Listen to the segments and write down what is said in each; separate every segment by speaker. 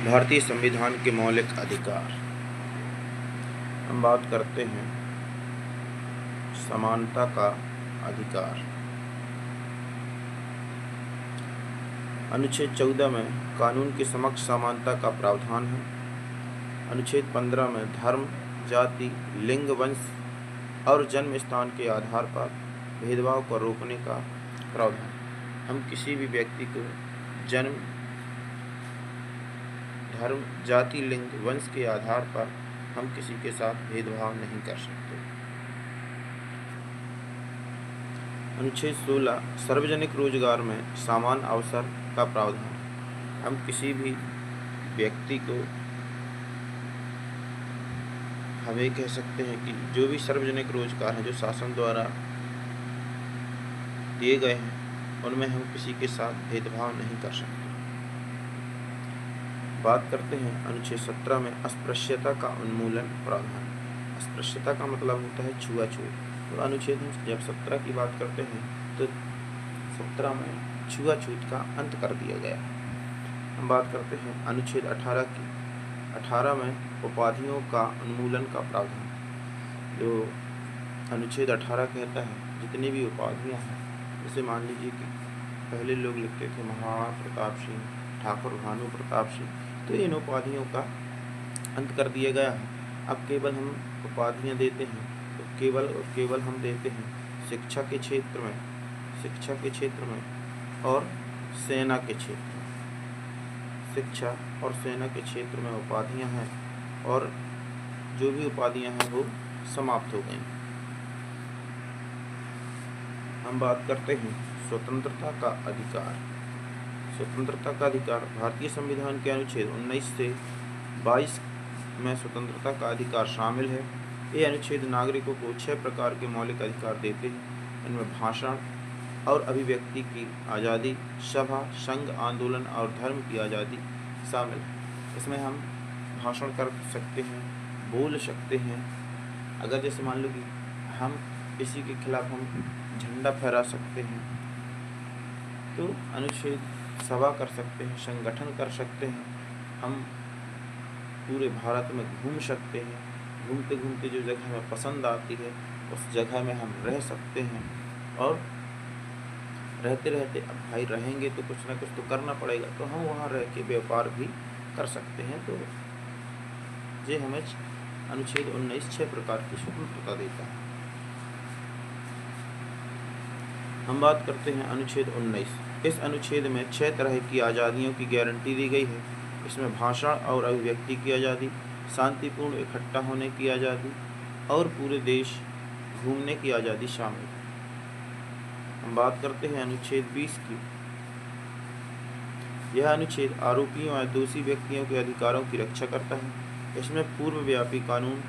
Speaker 1: भारतीय संविधान के मौलिक अधिकार। हम बात करते हैं समानता का अधिकार। अनुच्छेद 14 में कानून के समक्ष समानता का प्रावधान है। अनुच्छेद 15 में धर्म, जाति, लिंग, वंश और जन्म स्थान के आधार पर भेदभाव को रोकने का प्रावधान। हम किसी भी व्यक्ति को जन्म, धर्म, जाति, लिंग, वंश के आधार पर हम किसी के साथ भेदभाव नहीं कर सकते। अनुच्छेद 16 सार्वजनिक रोजगार में समान अवसर का प्रावधान। हम किसी भी व्यक्ति को हम ये कह सकते हैं कि जो भी सार्वजनिक रोजगार हैं जो शासन द्वारा दिए गए हैं उनमें हम किसी के साथ भेदभाव नहीं कर सकते। बात करते हैं अनुच्छेद 17 में अस्पृश्यता का उन्मूलन प्रावधान। अस्पृश्यता का मतलब होता है छुआछूत। तो अनुच्छेद जब 17 की बात करते हैं तो 17 में छुआछूत का अंत कर दिया गया। हम बात करते हैं अनुच्छेद 18 की। 18 में उपाधियों का उन्मूलन का प्रावधान। जो अनुच्छेद 18 कहता है जितनी भी उपाधियाँ हैं, जैसे मान लीजिए कि पहले लोग लिखते थे महाराणा प्रताप सिंह, ठाकुर भानु प्रताप सिंह, तो इन उपाधियों का अंत कर दिया गया है। अब केवल हम उपाधियाँ देते हैं तो केवल हम देते हैं शिक्षा के क्षेत्र में और सेना के क्षेत्र में। शिक्षा और सेना के क्षेत्र में उपाधियाँ हैं और जो भी उपाधियाँ हैं वो समाप्त हो गई। हम बात करते हैं स्वतंत्रता का अधिकार। स्वतंत्रता का अधिकार भारतीय संविधान के अनुच्छेद 19 से 22 में स्वतंत्रता का अधिकार शामिल है। ये अनुच्छेद नागरिकों को 6 प्रकार के मौलिक अधिकार देते हैं। इनमें भाषण और अभिव्यक्ति की आज़ादी, सभा, संघ, आंदोलन और धर्म की आज़ादी शामिल है। इसमें हम भाषण कर सकते हैं, बोल सकते हैं। अगर जैसे मान लो कि हम किसी के खिलाफ हम झंडा फहरा सकते हैं तो अनुच्छेद सभा कर सकते हैं, संगठन कर सकते हैं। हम पूरे भारत में घूम सकते हैं। घूमते घूमते जो जगह हमें पसंद आती है उस जगह में हम रह सकते हैं और रहते रहते अब भाई रहेंगे तो कुछ ना कुछ तो करना पड़ेगा, तो हम वहाँ रह के व्यापार भी कर सकते हैं। तो ये हमें अनुच्छेद 19 6 प्रकार की स्वतंत्रता देता है। हम बात करते हैं अनुच्छेद 19। इस अनुच्छेद में 6 तरह की आज़ादियों की गारंटी दी गई है। इसमें भाषण और अभिव्यक्ति की आज़ादी, शांतिपूर्ण इकट्ठा होने की आज़ादी और पूरे देश घूमने की आज़ादी शामिल है। हम बात करते हैं अनुच्छेद 20 की। यह अनुच्छेद आरोपियों या दोषी व्यक्तियों के अधिकारों की रक्षा करता है। इसमें पूर्वव्यापी कानून,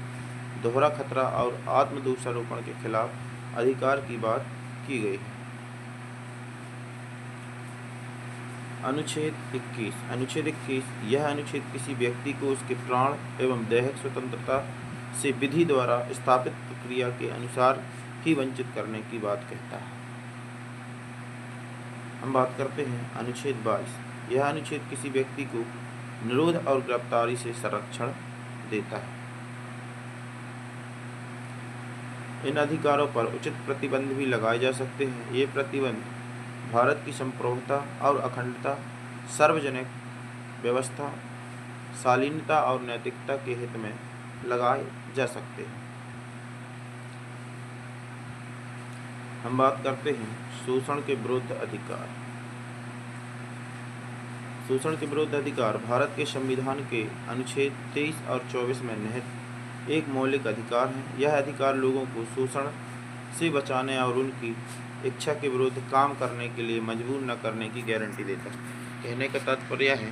Speaker 1: दोहरा खतरा और आत्मदोषारोपण के खिलाफ अधिकार की बात की गई है। अनुच्छेद 21। अनुच्छेद 21 यह अनुच्छेद किसी व्यक्ति को उसके प्राण एवं दैहिक स्वतंत्रता से विधि द्वारा स्थापित प्रक्रिया के अनुसार ही वंचित करने की बात कहता है। हम बात करते हैं अनुच्छेद 22। यह अनुच्छेद किसी व्यक्ति को निरोध और गिरफ्तारी से संरक्षण देता है। इन अधिकारों पर उचित प्रतिबंध भी लगाए जा सकते हैं। ये प्रतिबंध भारत की संप्रभुता और अखंडता, सार्वजनिक व्यवस्था, शालीनता और नैतिकता के हित में लगाए जा सकते हैं। हम बात करते हैं शोषण के विरुद्ध अधिकार। शोषण के विरुद्ध अधिकार भारत के संविधान के अनुच्छेद 23 और 24 में निहित एक मौलिक अधिकार है। यह अधिकार लोगों को शोषण से बचाने और उनकी इच्छा के विरुद्ध काम करने के लिए मजबूर न करने की गारंटी देता है। कहने का तात्पर्य है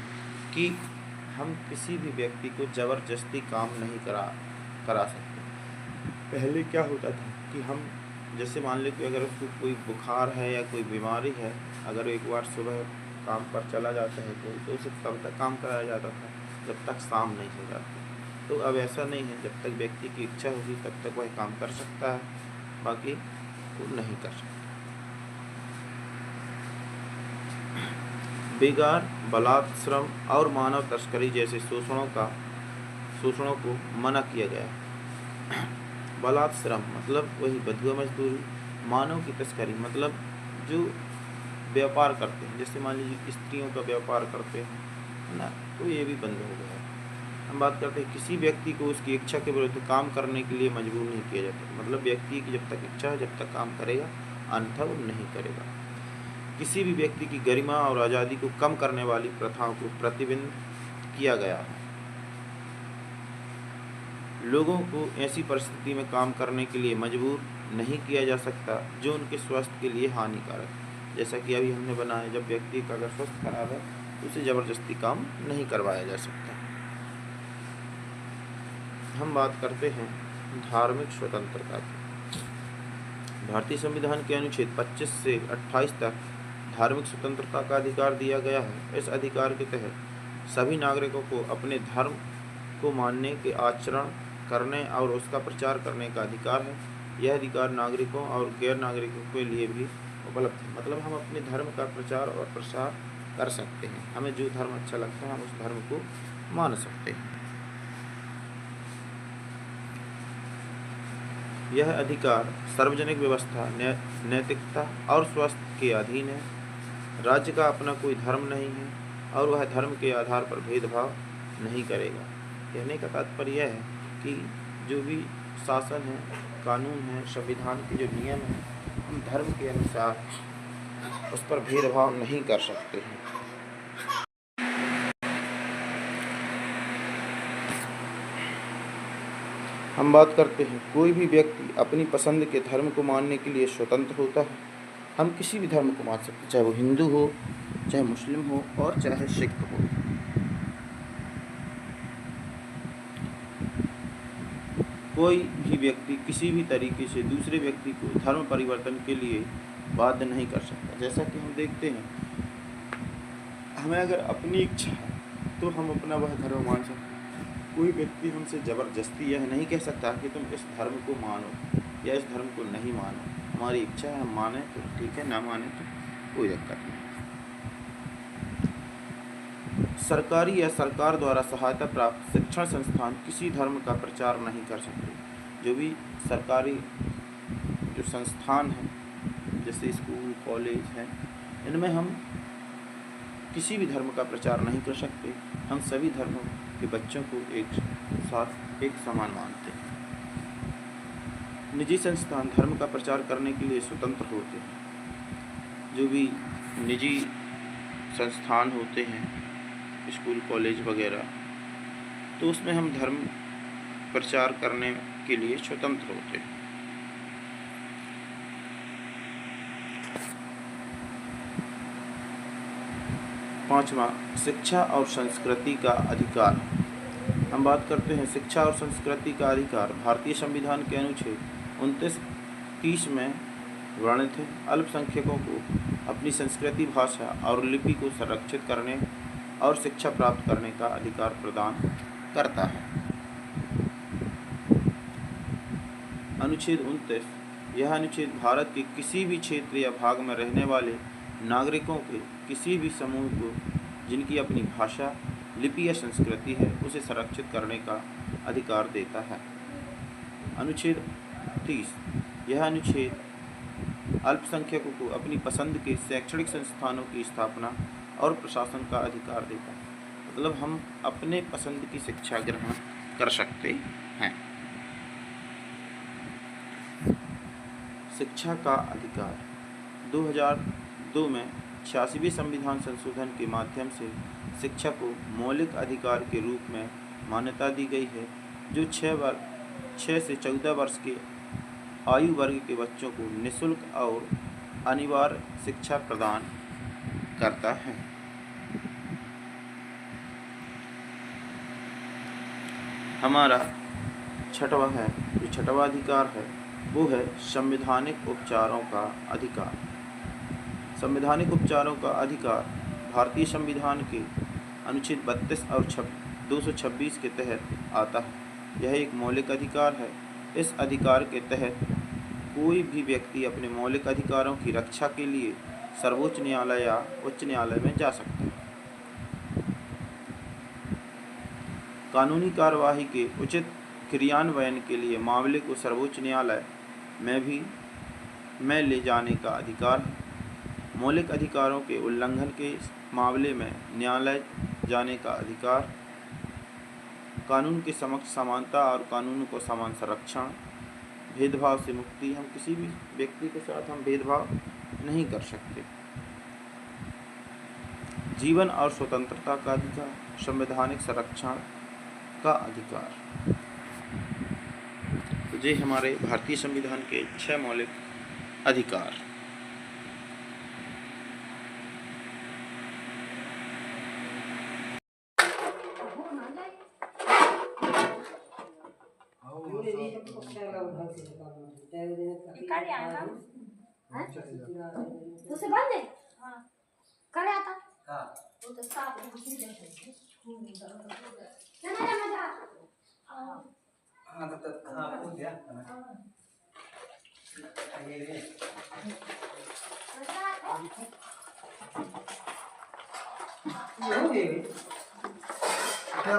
Speaker 1: कि हम किसी भी व्यक्ति को ज़बरदस्ती काम नहीं करा सकते। पहले क्या होता था कि हम जैसे मान लें कि अगर उसको कोई बुखार है या कोई बीमारी है, अगर एक बार सुबह काम पर चला जाता है तो उसे तब तक काम कराया जाता था जब तक शाम नहीं हो जाती। तो अब ऐसा नहीं है, जब तक व्यक्ति की इच्छा होगी तब तक वह काम कर सकता है, बाकी वो नहीं कर सकता। बेगार, बलात्श्रम और मानव तस्करी जैसे शोषणों को मना किया गया है। बलात्श्रम मतलब वही बंधुआ मजदूरी, मानव की तस्करी मतलब जो व्यापार करते हैं, जैसे मान लीजिए स्त्रियों का व्यापार करते हैं, है ना, तो ये भी बंद हो गया है। हम बात करते हैं किसी व्यक्ति को उसकी इच्छा के विरुद्ध काम करने के लिए मजबूर नहीं किया जाता, मतलब व्यक्ति की जब तक इच्छा है जब तक काम करेगा, अन्यथा वो नहीं करेगा। किसी भी व्यक्ति की गरिमा और आज़ादी को कम करने वाली प्रथाओं को प्रतिबंध किया गया है। लोगों को ऐसी परिस्थिति में काम करने के लिए मजबूर नहीं किया जा सकता जो उनके स्वास्थ्य के लिए हानिकारक है। जैसा कि अभी हमने बनाया, जब व्यक्ति का अगर स्वास्थ्य खराब है तो उसे ज़बरदस्ती काम नहीं करवाया जा सकता। हम बात करते हैं धार्मिक स्वतंत्रता की। भारतीय संविधान के अनुच्छेद 25 से 28 तक धार्मिक स्वतंत्रता का अधिकार दिया गया है। इस अधिकार के तहत सभी नागरिकों को अपने धर्म को मानने के आचरण करने और उसका प्रचार करने का अधिकार है। यह अधिकार नागरिकों और गैर नागरिकों के लिए भी उपलब्ध है, मतलब हम अपने धर्म का प्रचार और प्रसार कर सकते हैं। हमें जो धर्म अच्छा लगता है हम उस धर्म को मान सकते हैं। यह अधिकार सार्वजनिक व्यवस्था, नैतिकता और स्वास्थ्य के अधीन है। राज्य का अपना कोई धर्म नहीं है और वह धर्म के आधार पर भेदभाव नहीं करेगा। कहने का तात्पर्य यह है कि जो भी शासन है, कानून है, संविधान के जो नियम हैं, हम धर्म के अनुसार उस पर भेदभाव नहीं कर सकते हैं। हम बात करते हैं कोई भी व्यक्ति अपनी पसंद के धर्म को मानने के लिए स्वतंत्र होता है। हम किसी भी धर्म को मान सकते हैं, चाहे वो हिंदू हो, चाहे मुस्लिम हो और चाहे सिख हो। कोई भी व्यक्ति किसी भी तरीके से दूसरे व्यक्ति को धर्म परिवर्तन के लिए बाध्य नहीं कर सकता। जैसा कि हम देखते हैं, हमें अगर अपनी इच्छा है तो हम अपना वह धर्म मान सकते हैं। कोई व्यक्ति हमसे ज़बरदस्ती यह नहीं कह सकता कि तुम इस धर्म को मानो या इस धर्म को नहीं मानो। हमारी इच्छा है, हम माने तो ठीक है, ना माने तो कोई दिक्कत नहीं। सरकारी या सरकार द्वारा सहायता प्राप्त शिक्षण संस्थान किसी धर्म का प्रचार नहीं कर सकते। जो भी सरकारी जो संस्थान हैं, जैसे स्कूल, कॉलेज हैं, इनमें हम किसी भी धर्म का प्रचार नहीं कर सकते। हम सभी धर्मों के बच्चों को एक साथ एक समान मानते हैं। निजी संस्थान धर्म का प्रचार करने के लिए स्वतंत्र होते हैं। जो भी निजी संस्थान होते हैं, स्कूल, कॉलेज वगैरह, तो उसमें हम धर्म प्रचार करने के लिए स्वतंत्र होते हैं। पाँचवा, शिक्षा और संस्कृति का अधिकार। हम बात करते हैं शिक्षा और संस्कृति का अधिकार भारतीय संविधान के अनुच्छेद 29-30 में वर्णित है। अल्पसंख्यकों को अपनी संस्कृति, भाषा और लिपि को संरक्षित करने और शिक्षा प्राप्त करने का अधिकार प्रदान करता है। अनुच्छेद 29, यह अनुच्छेद भारत के किसी भी क्षेत्र या भाग में रहने वाले नागरिकों के किसी भी समूह को जिनकी अपनी भाषा, लिपि या संस्कृति है उसे संरक्षित करने का अधिकार देता है। अनुच्छेद 30, यह अनुच्छेद अल्पसंख्यकों को अपनी पसंद के शैक्षणिक संस्थानों की स्थापना और प्रशासन का अधिकार देता है, मतलब हम अपने पसंद की शिक्षा ग्रहण कर सकते हैं। शिक्षा का अधिकार 2002 में 86वें संविधान संशोधन के माध्यम से शिक्षा को मौलिक अधिकार के रूप में मान्यता दी गई है, जो 6 से 14 वर्ष के आयु वर्ग के बच्चों को निःशुल्क और अनिवार्य शिक्षा प्रदान करता है। हमारा छठवां अधिकार है वो है संवैधानिक उपचारों का अधिकार। संवैधानिक उपचारों का अधिकार भारतीय संविधान के अनुच्छेद 32 और 226 के तहत आता है। यह एक मौलिक अधिकार है। इस अधिकार के तहत कोई भी व्यक्ति अपने मौलिक अधिकारों की रक्षा के लिए सर्वोच्च न्यायालय या उच्च न्यायालय में जा सकता है। कानूनी कार्यवाही के उचित क्रियान्वयन के लिए मामले को सर्वोच्च न्यायालय में ले जाने का अधिकार है। मौलिक अधिकारों के उल्लंघन के मामले में न्यायालय जाने का अधिकार, कानून के समक्ष समानता और कानून को समान संरक्षण, भेदभाव से मुक्ति। हम किसी भी व्यक्ति के साथ हम भेदभाव नहीं कर सकते। जीवन और स्वतंत्रता का अधिकार, संवैधानिक संरक्षण का अधिकार। तो ये हमारे भारतीय संविधान के 6 मौलिक अधिकार।
Speaker 2: तुझसे बंद है? हाँ। करे आता? हाँ। वो तो साफ है, मशीन जैसे। ना मजा। हाँ तो हाँ हो गया। ये हो गई। क्या